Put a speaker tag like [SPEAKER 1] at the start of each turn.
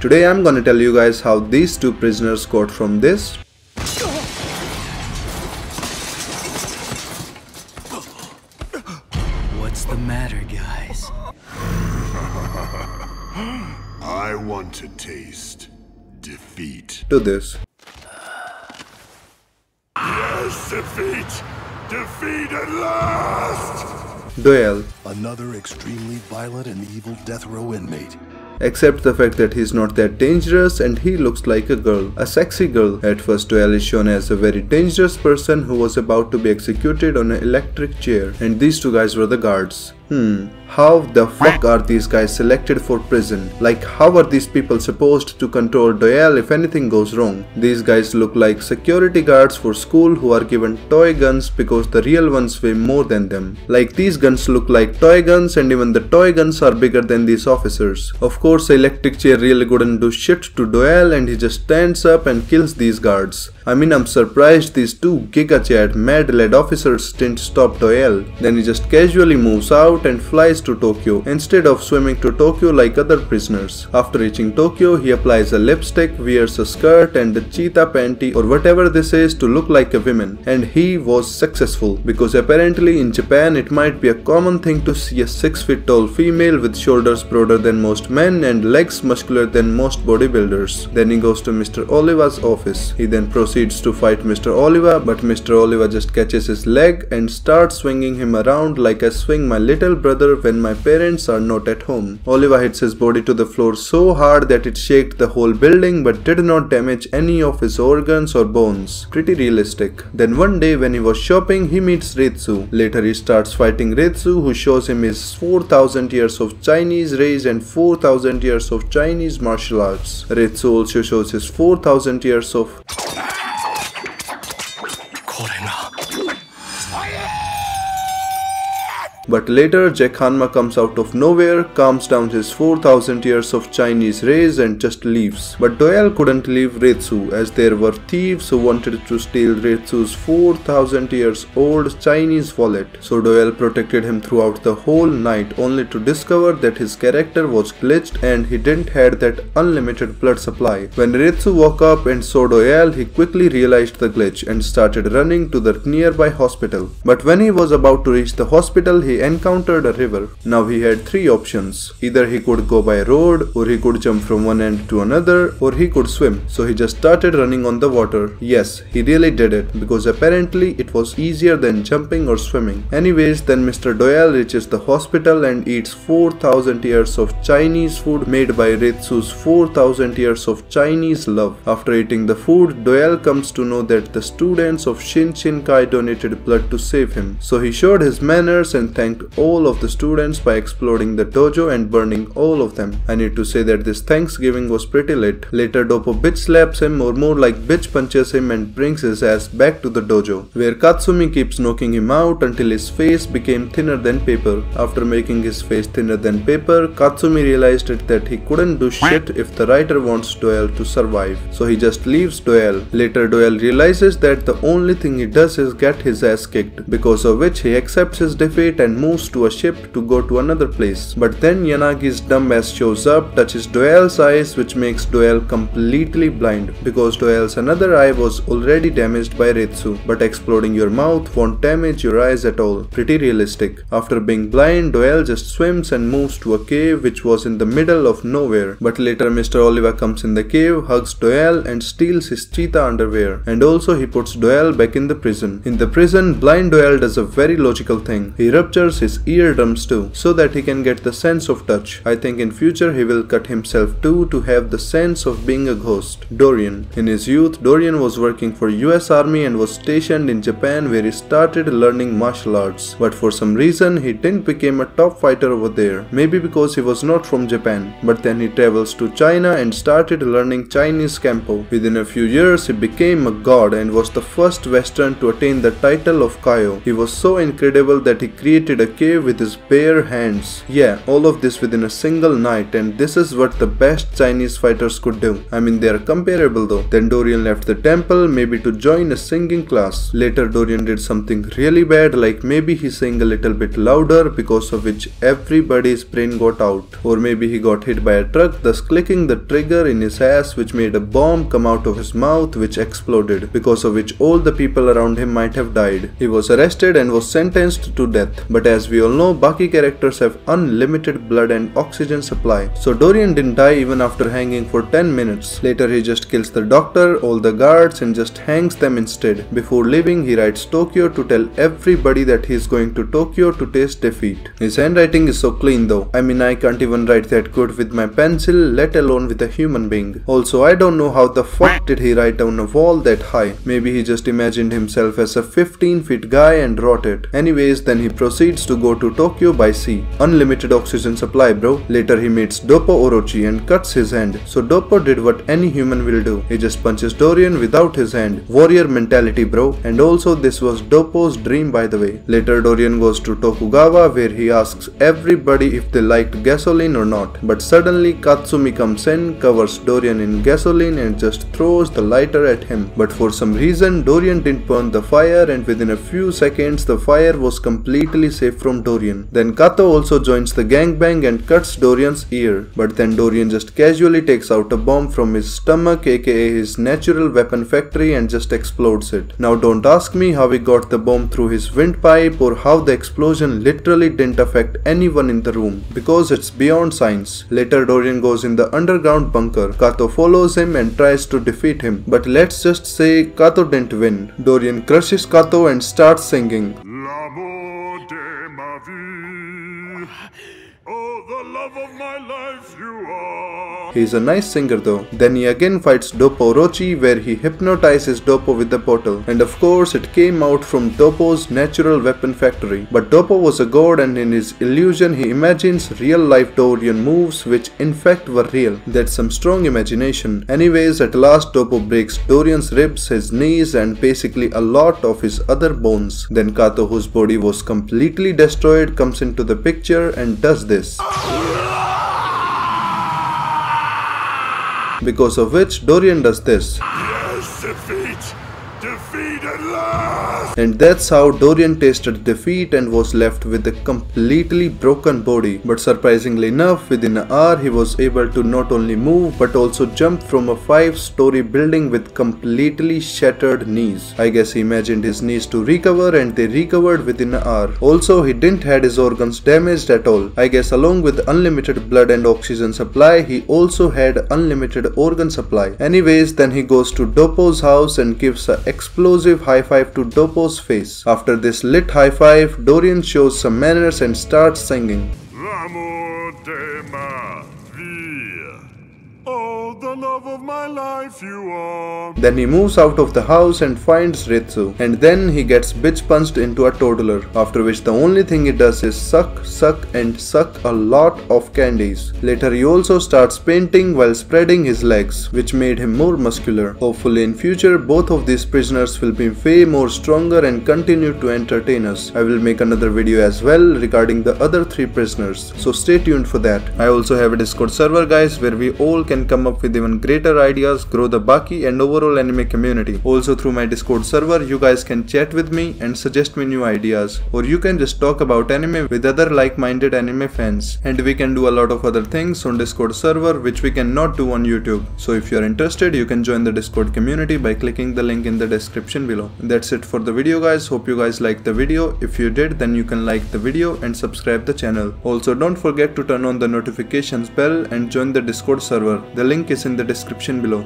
[SPEAKER 1] Today I'm gonna tell you guys how these two prisoners got from this
[SPEAKER 2] What's the matter, guys?
[SPEAKER 3] I want to taste defeat.
[SPEAKER 1] to this.
[SPEAKER 3] Yes, defeat! Defeat at last!
[SPEAKER 1] Duel.
[SPEAKER 3] Another extremely violent and evil death row inmate.
[SPEAKER 1] Except the fact that he's not that dangerous and he looks like a girl, a sexy girl. At first Duel is shown as a very dangerous person who was about to be executed on an electric chair, and these two guys were the guards. How the fuck are these guys selected for prison? Like, how are these people supposed to control Duel if anything goes wrong? These guys look like security guards for school who are given toy guns because the real ones weigh more than them. Like, these guns look like toy guns and even the toy guns are bigger than these officers. Of course, the electric chair really couldn't do shit to Duel and he just stands up and kills these guards. I mean, I'm surprised these two giga-chat mad-led officers didn't stop Duel. Then he just casually moves out and flies to Tokyo instead of swimming to Tokyo like other prisoners. After reaching Tokyo, he applies a lipstick, wears a skirt and a cheetah panty or whatever this is to look like a woman. And he was successful because apparently in Japan it might be a common thing to see a 6 feet tall female with shoulders broader than most men and legs muscular than most bodybuilders. Then he goes to Mr. Oliva's office. He then proceeds to fight Mr. Oliva, but Mr. Oliva just catches his leg and starts swinging him around like I swing my little brother when my parents are not at home. Oliva hits his body to the floor so hard that it shook the whole building but did not damage any of his organs or bones. Pretty realistic. Then one day when he was shopping, he meets Ritsu. Later he starts fighting Ritsu, who shows him his 4000 years of Chinese race and 4000 years of Chinese martial arts. Ritsu also shows his 4000 years of But later, Jack Hanma comes out of nowhere, calms down his 4000 years of Chinese race and just leaves. But Duel couldn't leave Ritsu as there were thieves who wanted to steal Ritsu's 4000 years old Chinese wallet. So Duel protected him throughout the whole night only to discover that his character was glitched and he didn't have that unlimited blood supply. When Ritsu woke up and saw Duel, he quickly realized the glitch and started running to the nearby hospital. But when he was about to reach the hospital, he encountered a river. Now he had three options. Either he could go by road, or he could jump from one end to another, or he could swim. So he just started running on the water. Yes, he really did it, because apparently it was easier than jumping or swimming. Anyways, then Mr. Duel reaches the hospital and eats 4000 years of Chinese food made by Ritsu's 4000 years of Chinese love. After eating the food, Duel comes to know that the students of Shinshinkai donated blood to save him. So he showed his manners and thanked all of the students by exploding the dojo and burning all of them. I need to say that this Thanksgiving was pretty lit. Later Doppo bitch slaps him, or more like bitch punches him, and brings his ass back to the dojo, where Katsumi keeps knocking him out until his face became thinner than paper. After making his face thinner than paper, Katsumi realized that he couldn't do shit if the writer wants Duel to survive. So he just leaves Duel. Later Duel realizes that the only thing he does is get his ass kicked, because of which he accepts his defeat and moves to a ship to go to another place. But then Yanagi's dumb ass shows up, touches Duel's eyes, which makes Duel completely blind, because Duel's another eye was already damaged by Ritsu. But exploding your mouth won't damage your eyes at all. Pretty realistic. After being blind, Duel just swims and moves to a cave which was in the middle of nowhere. But later Mr. Oliva comes in the cave, hugs Duel and steals his cheetah underwear. And also he puts Duel back in the prison. In the prison, blind Duel does a very logical thing. He ruptures his eardrums too, so that he can get the sense of touch. I think in future he will cut himself too to have the sense of being a ghost. Dorian. In his youth, Dorian was working for US Army and was stationed in Japan, where he started learning martial arts. But for some reason he didn't become a top fighter over there. Maybe because he was not from Japan. But then he travels to China and started learning Chinese Kempo. Within a few years he became a god and was the first Western to attain the title of Kaio. He was so incredible that he created created a cave with his bare hands. Yeah, all of this within a single night, and this is what the best Chinese fighters could do. I mean, they are comparable though. Then Dorian left the temple, maybe to join a singing class. Later Dorian did something really bad, like maybe he sang a little bit louder, because of which everybody's brain got out. Or maybe he got hit by a truck, thus clicking the trigger in his ass, which made a bomb come out of his mouth, which exploded, because of which all the people around him might have died. He was arrested and was sentenced to death. But as we all know, Baki characters have unlimited blood and oxygen supply. So Dorian didn't die even after hanging for 10 minutes. Later he just kills the doctor, all the guards, and just hangs them instead. Before leaving, he writes Tokyo to tell everybody that he is going to Tokyo to taste defeat. His handwriting is so clean though. I mean, I can't even write that good with my pencil, let alone with a human being. Also, I don't know how the fuck did he write on a wall that high. Maybe he just imagined himself as a 15-feet guy and wrote it. Anyways, then he proceeds to go to Tokyo by sea. Unlimited oxygen supply, bro. Later he meets Doppo Orochi and cuts his hand. So Doppo did what any human will do. He just punches Dorian without his hand. Warrior mentality, bro. And also this was Doppo's dream, by the way. Later Dorian goes to Tokugawa, where he asks everybody if they liked gasoline or not. But suddenly Katsumi comes in, covers Dorian in gasoline and just throws the lighter at him. But for some reason Dorian didn't burn the fire, and within a few seconds the fire was completely safe from Dorian. Then Kato also joins the gangbang and cuts Dorian's ear. But then Dorian just casually takes out a bomb from his stomach, aka his natural weapon factory, and just explodes it. Now don't ask me how he got the bomb through his windpipe or how the explosion literally didn't affect anyone in the room, because it's beyond science. Later Dorian goes in the underground bunker. Kato follows him and tries to defeat him, but let's just say Kato didn't win. Dorian crushes Kato and starts singing
[SPEAKER 4] L'amour de ma vie. Oh, the love of my life you are.
[SPEAKER 1] He's a nice singer though. Then he again fights Doppo Orochi, where he hypnotizes Doppo with the bottle. And of course it came out from Doppo's natural weapon factory. But Doppo was a god, and in his illusion he imagines real life Dorian moves, which in fact were real. That's some strong imagination. Anyways, at last Doppo breaks Dorian's ribs, his knees, and basically a lot of his other bones. Then Kato, whose body was completely destroyed, comes into the picture and does this. Because of which Dorian does this.
[SPEAKER 4] Yes, defeat! Defeat at last!
[SPEAKER 1] And that's how Dorian tasted defeat and was left with a completely broken body. But surprisingly enough, within an hour he was able to not only move but also jump from a 5-story building with completely shattered knees. I guess he imagined his knees to recover, and they recovered within an hour. Also, he didn't had his organs damaged at all. I guess along with unlimited blood and oxygen supply, he also had unlimited organ supply. Anyways, then he goes to Doppo's house and gives an explosive high five to Doppo's face. After this lit high five, Dorian shows some manners and starts singing
[SPEAKER 4] L'amour de ma vie. Oh, the love of my life you are.
[SPEAKER 1] Then he moves out of the house and finds Ritsu, and then he gets bitch punched into a toddler, after which the only thing he does is suck, suck and suck a lot of candies. Later he also starts painting while spreading his legs, which made him more muscular. Hopefully in future both of these prisoners will be way more stronger and continue to entertain us. I will make another video as well regarding the other 3 prisoners, so stay tuned for that. I also have a Discord server, guys, where we all can come up with even greater ideas, grow the Baki and overall anime community. Also through my Discord server you guys can chat with me and suggest me new ideas, or you can just talk about anime with other like-minded anime fans, and we can do a lot of other things on Discord server which we cannot do on YouTube. So if you are interested, you can join the Discord community by clicking the link in the description below. That's it for the video, guys. Hope you guys liked the video. If you did, then you can like the video and subscribe the channel. Also don't forget to turn on the notifications bell and join the Discord server. The link is in the description below.